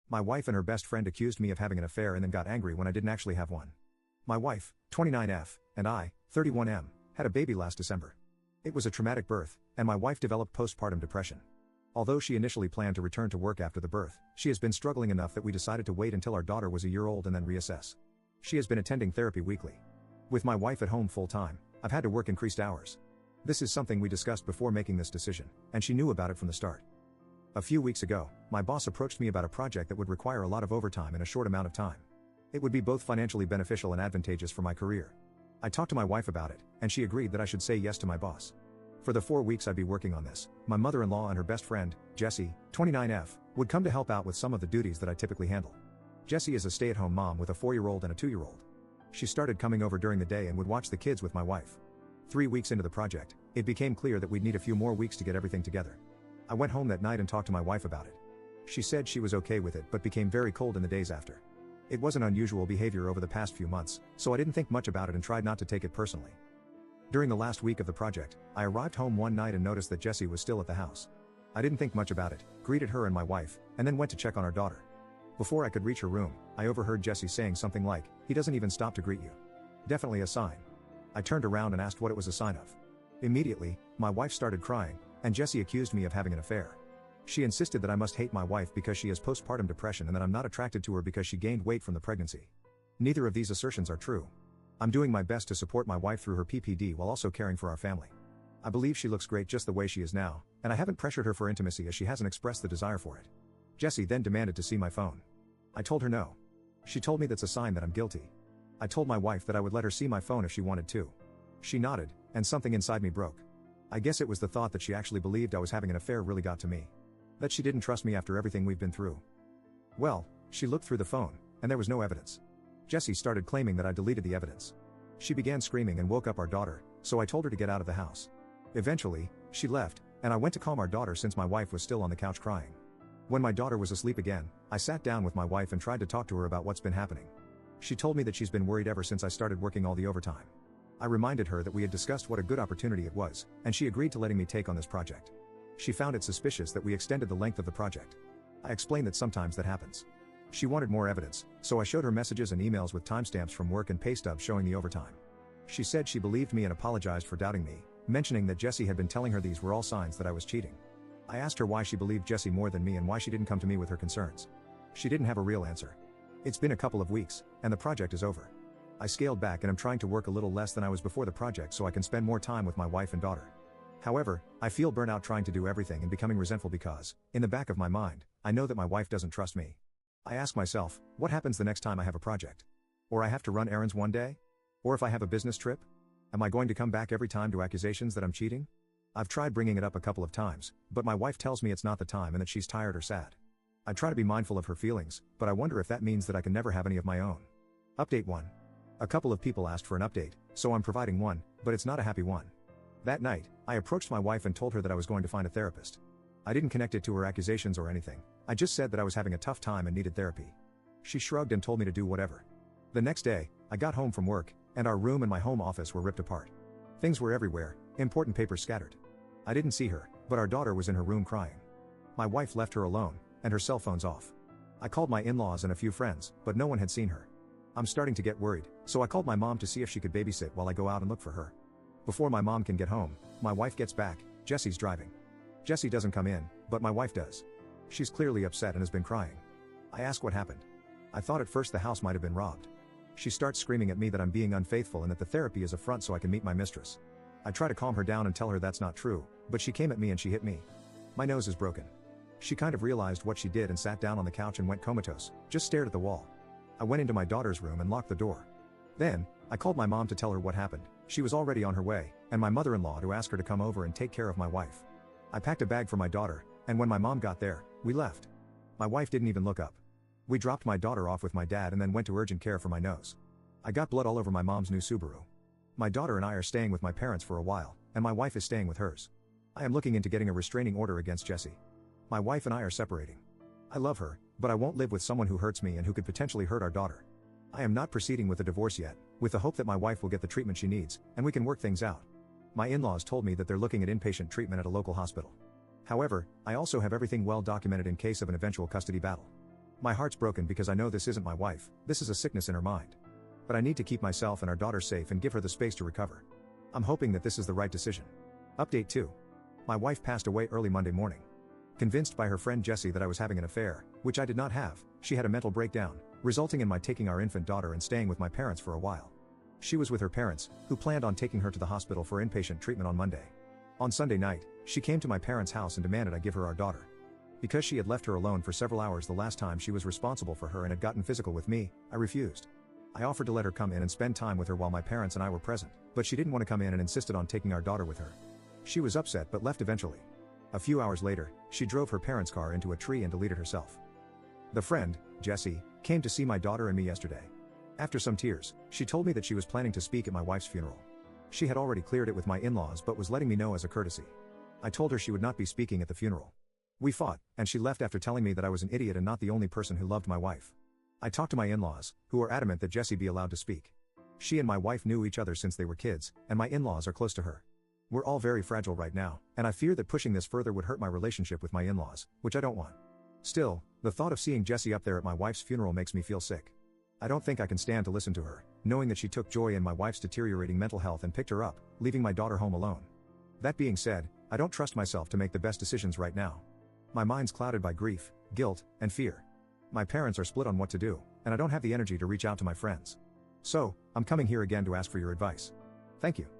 My wife and her best friend accused me of having an affair and then got angry when I didn't actually have one. My wife, 29F, and I, 31M, had a baby last December. It was a traumatic birth, and my wife developed postpartum depression. Although she initially planned to return to work after the birth, she has been struggling enough that we decided to wait until our daughter was a year old and then reassess. She has been attending therapy weekly. With my wife at home full-time, I've had to work increased hours. This is something we discussed before making this decision, and she knew about it from the start. A few weeks ago, my boss approached me about a project that would require a lot of overtime in a short amount of time. It would be both financially beneficial and advantageous for my career. I talked to my wife about it, and she agreed that I should say yes to my boss. For the 4 weeks I'd be working on this, my mother-in-law and her best friend, Jessie, 29F, would come to help out with some of the duties that I typically handle. Jessie is a stay-at-home mom with a 4-year-old and a 2-year-old. She started coming over during the day and would watch the kids with my wife. 3 weeks into the project, it became clear that we'd need a few more weeks to get everything together. I went home that night and talked to my wife about it. She said she was okay with it but became very cold in the days after. It was an unusual behavior over the past few months, so I didn't think much about it and tried not to take it personally. During the last week of the project, I arrived home one night and noticed that Jessie was still at the house. I didn't think much about it, greeted her and my wife, and then went to check on our daughter. Before I could reach her room, I overheard Jessie saying something like, "He doesn't even stop to greet you." Definitely a sign. I turned around and asked what it was a sign of. Immediately, my wife started crying, and Jessie accused me of having an affair. She insisted that I must hate my wife because she has postpartum depression and that I'm not attracted to her because she gained weight from the pregnancy. Neither of these assertions are true. I'm doing my best to support my wife through her PPD while also caring for our family. I believe she looks great just the way she is now, and I haven't pressured her for intimacy as she hasn't expressed the desire for it. Jessie then demanded to see my phone. I told her no. She told me that's a sign that I'm guilty. I told my wife that I would let her see my phone if she wanted to. She nodded, and something inside me broke. I guess it was the thought that she actually believed I was having an affair really got to me. That she didn't trust me after everything we've been through. Well, she looked through the phone, and there was no evidence. Jessie started claiming that I deleted the evidence. She began screaming and woke up our daughter, so I told her to get out of the house. Eventually, she left, and I went to calm our daughter since my wife was still on the couch crying. When my daughter was asleep again, I sat down with my wife and tried to talk to her about what's been happening. She told me that she's been worried ever since I started working all the overtime. I reminded her that we had discussed what a good opportunity it was, and she agreed to letting me take on this project. She found it suspicious that we extended the length of the project. I explained that sometimes that happens. She wanted more evidence, so I showed her messages and emails with timestamps from work and pay stubs showing the overtime. She said she believed me and apologized for doubting me, mentioning that Jessie had been telling her these were all signs that I was cheating. I asked her why she believed Jessie more than me and why she didn't come to me with her concerns. She didn't have a real answer. It's been a couple of weeks, and the project is over. I scaled back and am trying to work a little less than I was before the project so I can spend more time with my wife and daughter. However, I feel burnout trying to do everything and becoming resentful because, in the back of my mind, I know that my wife doesn't trust me. I ask myself, what happens the next time I have a project? Or I have to run errands one day? Or if I have a business trip? Am I going to come back every time to accusations that I'm cheating? I've tried bringing it up a couple of times, but my wife tells me it's not the time and that she's tired or sad. I try to be mindful of her feelings, but I wonder if that means that I can never have any of my own. Update 1. A couple of people asked for an update, so I'm providing one, but it's not a happy one. That night, I approached my wife and told her that I was going to find a therapist. I didn't connect it to her accusations or anything, I just said that I was having a tough time and needed therapy. She shrugged and told me to do whatever. The next day, I got home from work, and our room and my home office were ripped apart. Things were everywhere, important papers scattered. I didn't see her, but our daughter was in her room crying. My wife left her alone, and her cell phone's off. I called my in-laws and a few friends, but no one had seen her. I'm starting to get worried, so I called my mom to see if she could babysit while I go out and look for her. Before my mom can get home, my wife gets back. Jessie's driving. Jessie doesn't come in, but my wife does. She's clearly upset and has been crying. I ask what happened. I thought at first the house might have been robbed. She starts screaming at me that I'm being unfaithful and that the therapy is a front so I can meet my mistress. I try to calm her down and tell her that's not true, but she came at me and she hit me. My nose is broken. She kind of realized what she did and sat down on the couch and went comatose, just stared at the wall. I went into my daughter's room and locked the door. Then, I called my mom to tell her what happened. She was already on her way, and my mother-in-law to ask her to come over and take care of my wife. I packed a bag for my daughter, and when my mom got there, we left. My wife didn't even look up. We dropped my daughter off with my dad and then went to urgent care for my nose. I got blood all over my mom's new Subaru. My daughter and I are staying with my parents for a while, and my wife is staying with hers. I am looking into getting a restraining order against Jessie. My wife and I are separating. I love her, but I won't live with someone who hurts me and who could potentially hurt our daughter. I am not proceeding with a divorce yet, with the hope that my wife will get the treatment she needs, and we can work things out. My in-laws told me that they're looking at inpatient treatment at a local hospital. However, I also have everything well documented in case of an eventual custody battle. My heart's broken because I know this isn't my wife, this is a sickness in her mind. But I need to keep myself and our daughter safe and give her the space to recover. I'm hoping that this is the right decision. Update 2. My wife passed away early Monday morning. Convinced by her friend Jessie that I was having an affair, which I did not have, she had a mental breakdown, resulting in my taking our infant daughter and staying with my parents for a while. She was with her parents, who planned on taking her to the hospital for inpatient treatment on Monday. On Sunday night, she came to my parents' house and demanded I give her our daughter. Because she had left her alone for several hours the last time she was responsible for her and had gotten physical with me, I refused. I offered to let her come in and spend time with her while my parents and I were present, but she didn't want to come in and insisted on taking our daughter with her. She was upset but left eventually. A few hours later, she drove her parents' car into a tree and deleted herself. The friend, Jessie, came to see my daughter and me yesterday. After some tears, she told me that she was planning to speak at my wife's funeral. She had already cleared it with my in-laws but was letting me know as a courtesy. I told her she would not be speaking at the funeral. We fought, and she left after telling me that I was an idiot and not the only person who loved my wife. I talked to my in-laws, who were adamant that Jessie be allowed to speak. She and my wife knew each other since they were kids, and my in-laws are close to her. We're all very fragile right now, and I fear that pushing this further would hurt my relationship with my in-laws, which I don't want. Still, the thought of seeing Jessie up there at my wife's funeral makes me feel sick. I don't think I can stand to listen to her, knowing that she took joy in my wife's deteriorating mental health and picked her up, leaving my daughter home alone. That being said, I don't trust myself to make the best decisions right now. My mind's clouded by grief, guilt, and fear. My parents are split on what to do, and I don't have the energy to reach out to my friends. So, I'm coming here again to ask for your advice. Thank you.